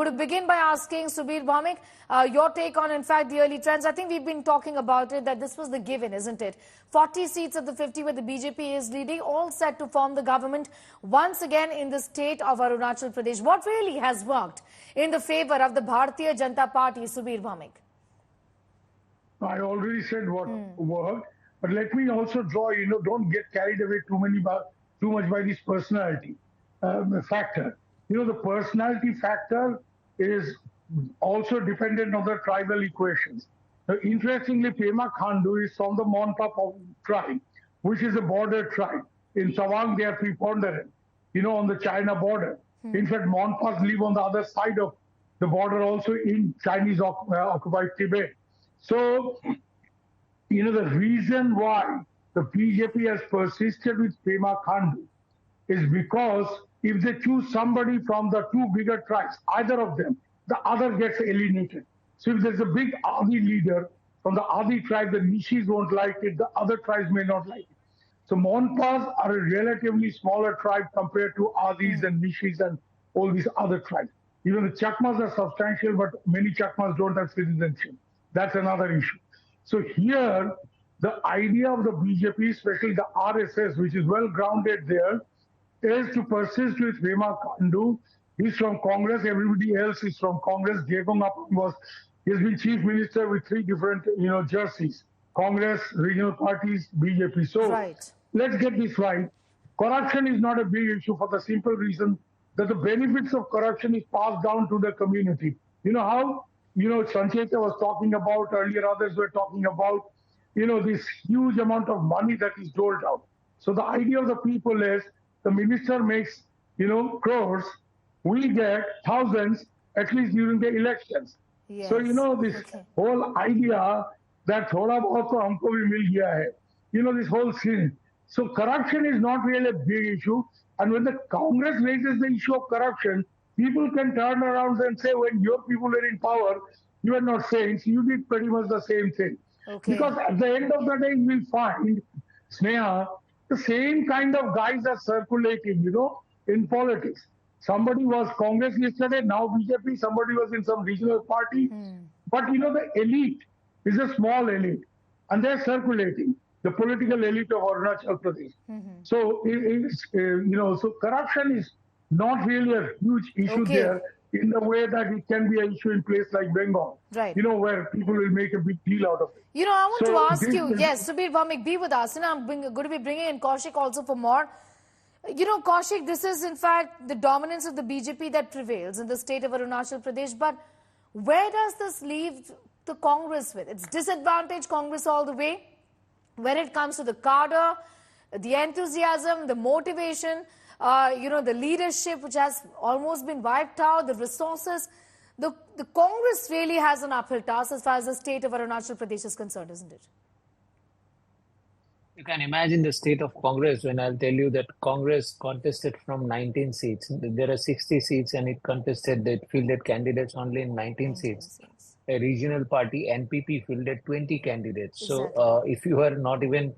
going to begin by asking Subir Bhaumik, your take on, in fact, the early trends. I think we've been talking about it, that this was the given, isn't it? 40 seats of the 50 where the BJP is leading, all set to form the government once again in the state of Arunachal Pradesh. What really has worked in the favor of the Bharatiya Janata Party, Subir Bhaumik? I already said what worked, but let me also draw, don't get carried away too much by this personality factor. The personality factor is also dependent on the tribal equations. Interestingly, Pema Khandu is from the Monpa tribe, which is a border tribe. In Tawang, they are preponderant, on the China border. In fact, Monpas live on the other side of the border, also in Chinese occupied Tibet. So, the reason why the BJP has persisted with Pema Khandu is because if they choose somebody from the two bigger tribes, either of them, the other gets alienated. So if there's a big Adi leader from the Adi tribe, the Nishis won't like it, the other tribes may not like it. So Monpas are a relatively smaller tribe compared to Adis and Nishis and all these other tribes. Even the Chakmas are substantial, but many Chakmas don't have citizenship. That's another issue. So here, the idea of the BJP, especially the RSS, which is well grounded there, is to persist with Pema Khandu. He's from Congress. Everybody else is from Congress. Jayagong Appan he's been chief minister with three different, jerseys: Congress, regional parties, BJP. So let's get this right. Corruption is not a big issue for the simple reason that the benefits of corruption is passed down to the community. You know how? Sancheta was talking about earlier, others were talking about, this huge amount of money that is doled out. So the idea of the people is the minister makes, crores, we get thousands, at least during the elections. Yes. So, this whole idea that thoda bahut to humko bhi mil gaya hai, this whole thing. So corruption is not really a big issue. And when the Congress raises the issue of corruption, people can turn around and say, when your people were in power, you are not saints, you did pretty much the same thing. Because at the end of the day, you will find, Sneha, the same kind of guys are circulating, in politics. Somebody was Congress yesterday, now BJP, somebody was in some regional party. But, the elite is a small elite, and they're circulating, the political elite of Arunachal Pradesh. So, so corruption is not really a huge issue there in the way that it can be an issue in place like Bengal, where people will make a big deal out of it. I want to ask you, yes, Subir Bhaumik, be with us, and I'm going to be bringing in Kaushik also for more. Kaushik, this is in fact the dominance of the BJP that prevails in the state of Arunachal Pradesh, but where does this leave the Congress with? It's disadvantaged Congress all the way when it comes to the cadre, the enthusiasm, the motivation, the leadership which has almost been wiped out, the resources. The Congress really has an uphill task as far as the state of Arunachal Pradesh is concerned, isn't it? You can imagine the state of Congress when I'll tell you that Congress contested from 19 seats. There are 60 seats and it fielded candidates only in 19 seats. A regional party, NPP, fielded 20 candidates. Exactly. So if you are not even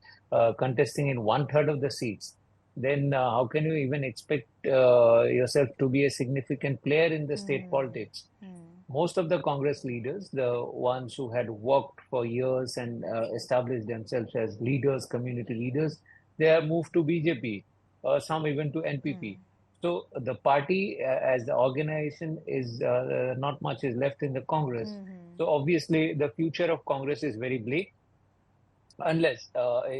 contesting in 1/3 of the seats, then how can you even expect yourself to be a significant player in the state politics? Most of the Congress leaders, the ones who had worked for years and established themselves as leaders, community leaders, they have moved to BJP, some even to NPP. So the party as the organization is not much is left in the Congress. So obviously the future of Congress is very bleak. Unless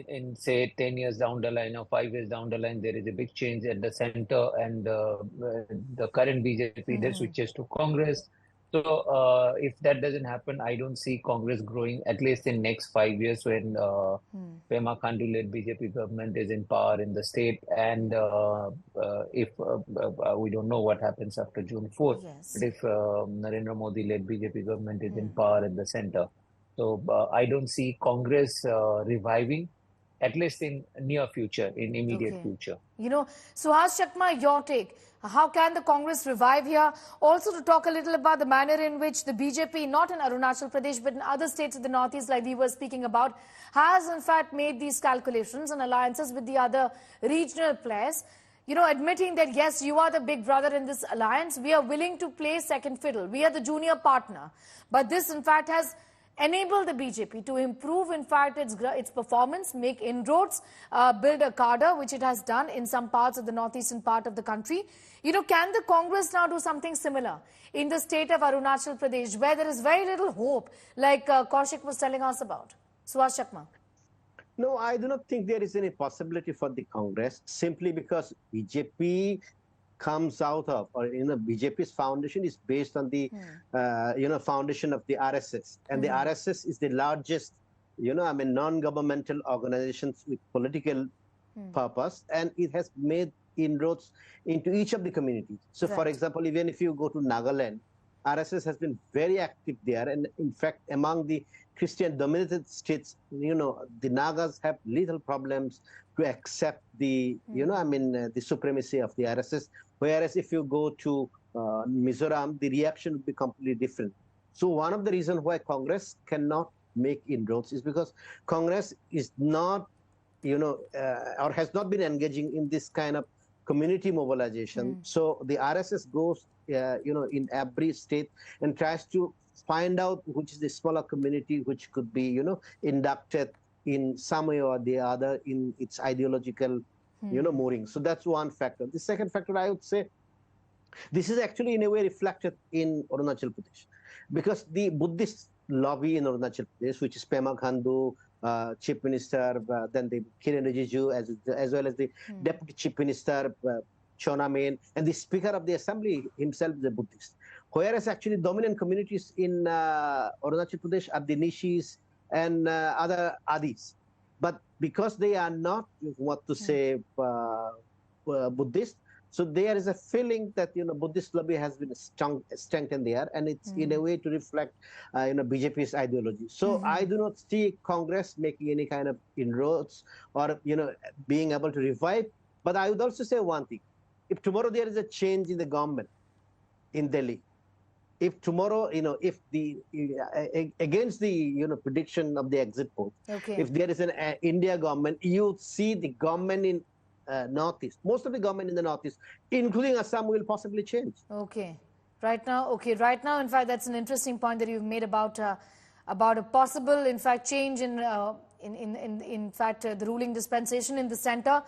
in say 10 years down the line or 5 years down the line, there is a big change at the center and the current BJP then switches to Congress. So if that doesn't happen, I don't see Congress growing at least in next 5 years when Pema Khandu-led BJP government is in power in the state. And if we don't know what happens after June 4th, but if Narendra Modi-led BJP government is in power at the center. So I don't see Congress reviving, at least in near future, in immediate future. Suhas Chakma, your take. How can the Congress revive here? Also to talk a little about the manner in which the BJP, not in Arunachal Pradesh, but in other states of the Northeast, like we were speaking about, has in fact made these calculations and alliances with the other regional players. admitting that, yes, you are the big brother in this alliance. We are willing to play second fiddle. We are the junior partner. But this, in fact, has enabled the BJP to improve, in fact, its performance, make inroads, build a cadre, which it has done in some parts of the northeastern part of the country. Can the Congress now do something similar in the state of Arunachal Pradesh, where there is very little hope, like Kaushik was telling us about? Suhas Chakma. No, I do not think there is any possibility for the Congress, simply because BJP comes out of, or BJP's foundation is based on the foundation of the RSS, and the RSS is the largest non-governmental organizations with political purpose, and it has made inroads into each of the communities. So for example, even if you go to Nagaland, RSS has been very active there, and in fact among the Christian dominated states, the Nagas have little problems to accept the the supremacy of the RSS. Whereas if you go to Mizoram, the reaction would be completely different. So one of the reasons why Congress cannot make inroads is because Congress is not, or has not been engaging in this kind of community mobilization. So the RSS goes, in every state and tries to find out which is the smaller community which could be, inducted in some way or the other in its ideological mooring. So that's one factor. The second factor, I would say, this is actually in a way reflected in Arunachal Pradesh, because the Buddhist lobby in Arunachal Pradesh, which is Pema Khandu, Chief Minister, then the Kiren Rijiju, as well as the Deputy Chief Minister, Chona Main, and the Speaker of the Assembly himself is a Buddhist. Whereas actually dominant communities in Arunachal Pradesh are the Nishis and other Adis. But because they are not, Buddhist, so there is a feeling that Buddhist lobby has been strengthened there, and it's in a way to reflect BJP's ideology. So I do not see Congress making any kind of inroads or being able to revive. But I would also say one thing: if tomorrow there is a change in the government in Delhi, if tomorrow if the against the prediction of the exit poll, if there is an India government, you see the government in Northeast, most of the government in the Northeast, including Assam, will possibly change. Right now, in fact, that's an interesting point that you've made about a possible, in fact, change in fact, the ruling dispensation in the center.